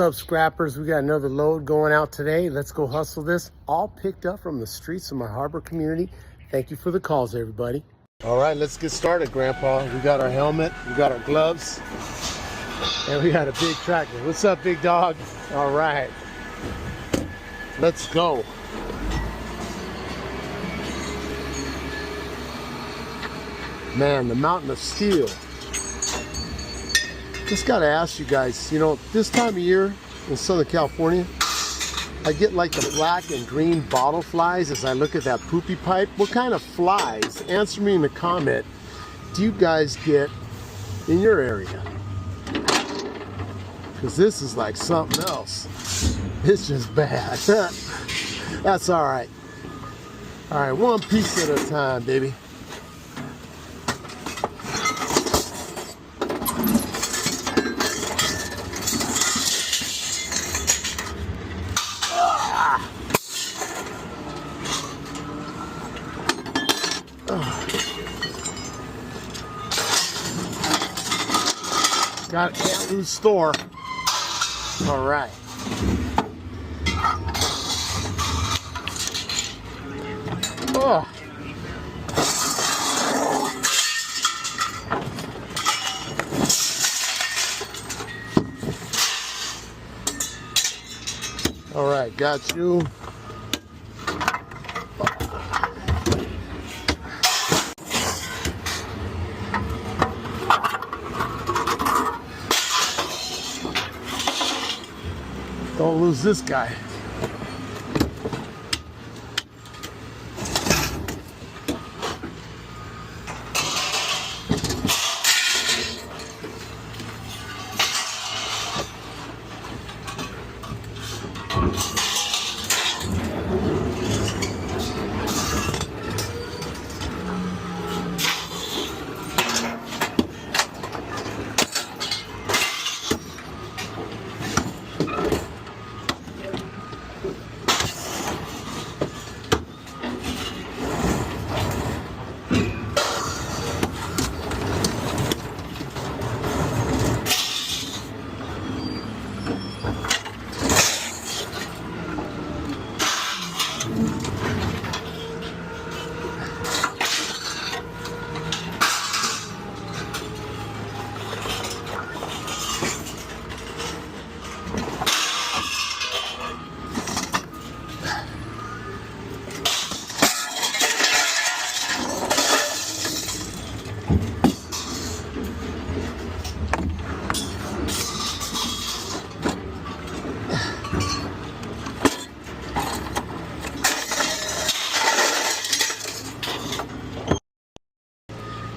What's up, scrappers? We got another load going out today. Let's go hustle this. All picked up from the streets of my harbor community. Thank you for the calls, everybody. All right, let's get started, Grandpa. We got our helmet, we got our gloves, and we got a big tractor. What's up, big dog? All right, let's go. Man, the mountain of steel. Just gotta ask you guys, you know, this time of year in Southern California, I get like the black and green bottle flies as I look at that poopy pipe. What kind of flies, answer me in the comment, do you guys get in your area? Because this is like something else. It's just bad. That's all right. All right, one piece at a time, baby. Can't lose store. All right. Oh. All right, got you. Don't lose this guy.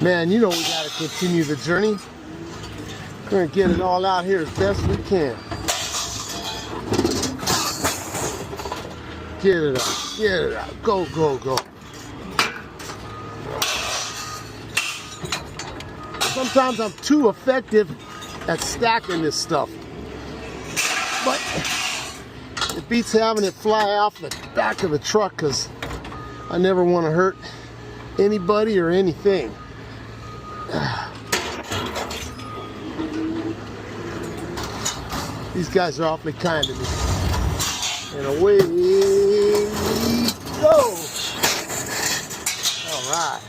Man, you know we gotta continue the journey. We're gonna get it all out here as best we can. Get it out, get it out. Go, go, go. Sometimes I'm too effective at stacking this stuff. But it beats having it fly off the back of the truck because I never want to hurt anybody or anything. These guys are awfully kind to me. And away we go. All right.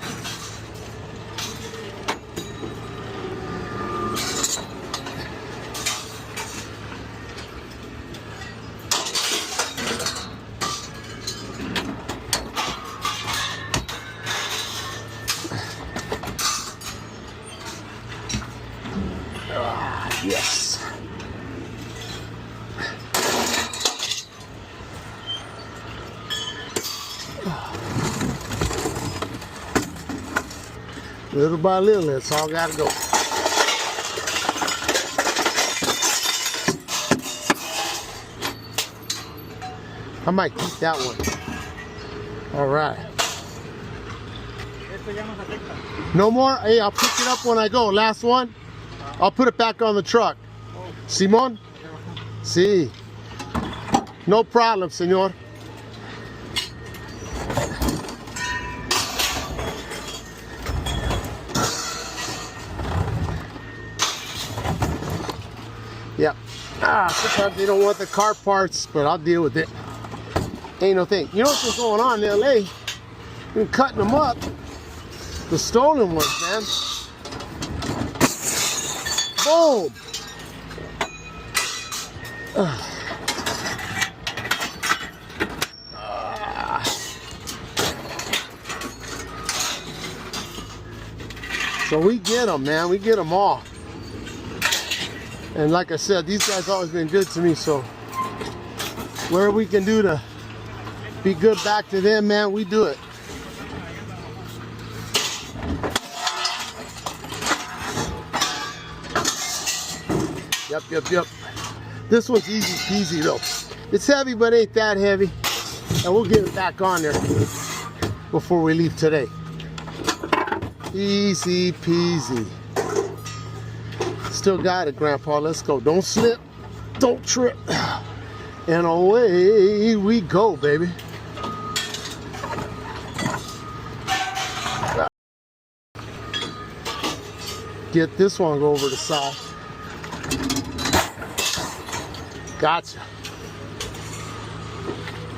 Yes. Little by little, it's all got to go. I might keep that one. All right. No more? Hey, I'll pick it up when I go. Last one? I'll put it back on the truck. Simón? Sí. No problem, señor. Yep. Sometimes they don't want the car parts, but I'll deal with it. Ain't no thing. You know what's been going on in LA? Been cutting them up. The stolen ones, man. Boom. So we get them, man. We get them all. And like I said, these guys always been good to me. So whatever we can do to be good back to them, man, we do it. Yep. This one's easy peasy though. It's heavy, but ain't that heavy. And we'll get it back on there before we leave today. Easy peasy. Still got it, Grandpa. Let's go. Don't slip. Don't trip. And away we go, baby. Get this one over the side. Gotcha.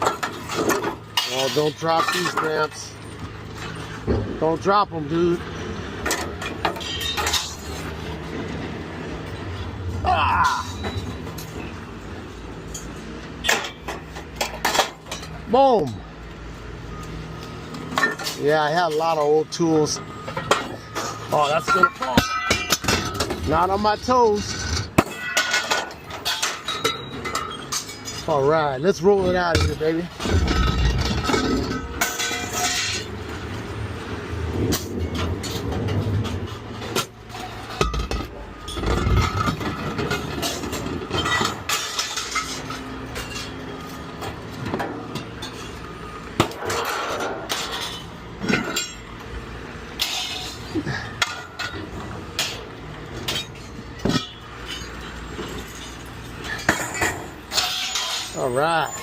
Oh, don't drop these Gramps. Don't drop them, dude. Boom. Yeah, I had a lot of old tools. Oh, that's gonna fall. Not on my toes. All right, let's roll it out of here, baby. All right,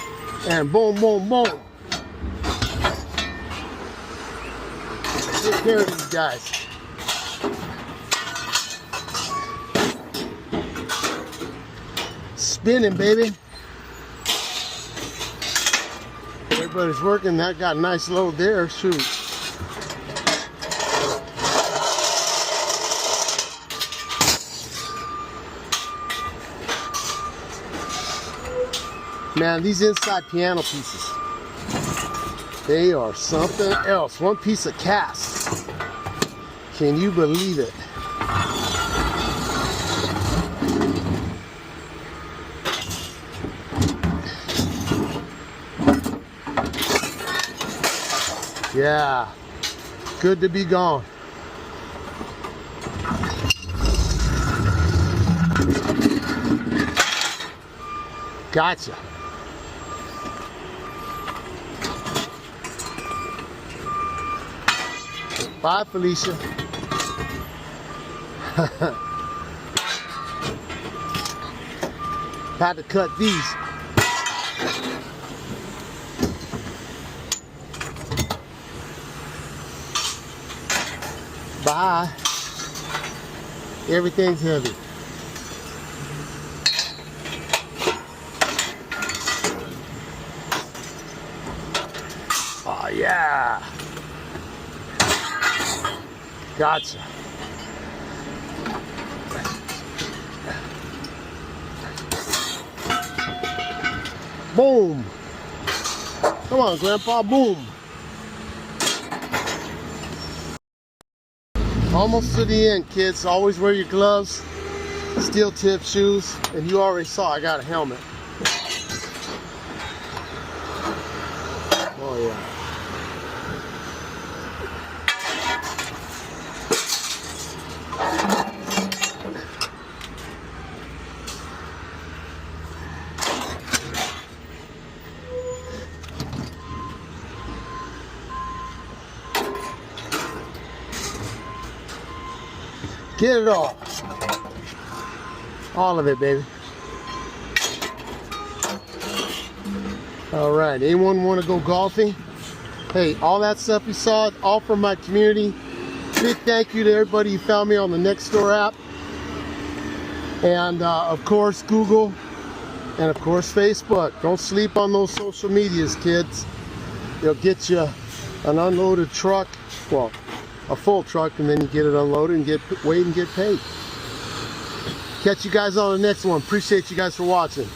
and boom, boom, boom. Take care of these guys. Spinning, baby. Everybody's working. That got a nice load there. Shoot. Man, these inside piano pieces, they are something else. One piece of cast. Can you believe it? Yeah, good to be gone. Gotcha. Bye, Felicia. Had to cut these. Bye. Everything's heavy. Oh, yeah. Gotcha. Boom. Come on, Grandpa, boom. Almost to the end, kids. Always wear your gloves, steel tip shoes, and you already saw I got a helmet. Oh, yeah. Get it all. All of it, baby. All right, anyone want to go golfing? Hey, all that stuff you saw, all from my community. Big thank you to everybody who found me on the Nextdoor app. And of course, Google And of course, Facebook. Don't sleep on those social medias, kids. They'll get you an unloaded truck, well, a full truck, and then you get it unloaded and wait and get paid. Catch you guys on the next one. Appreciate you guys for watching.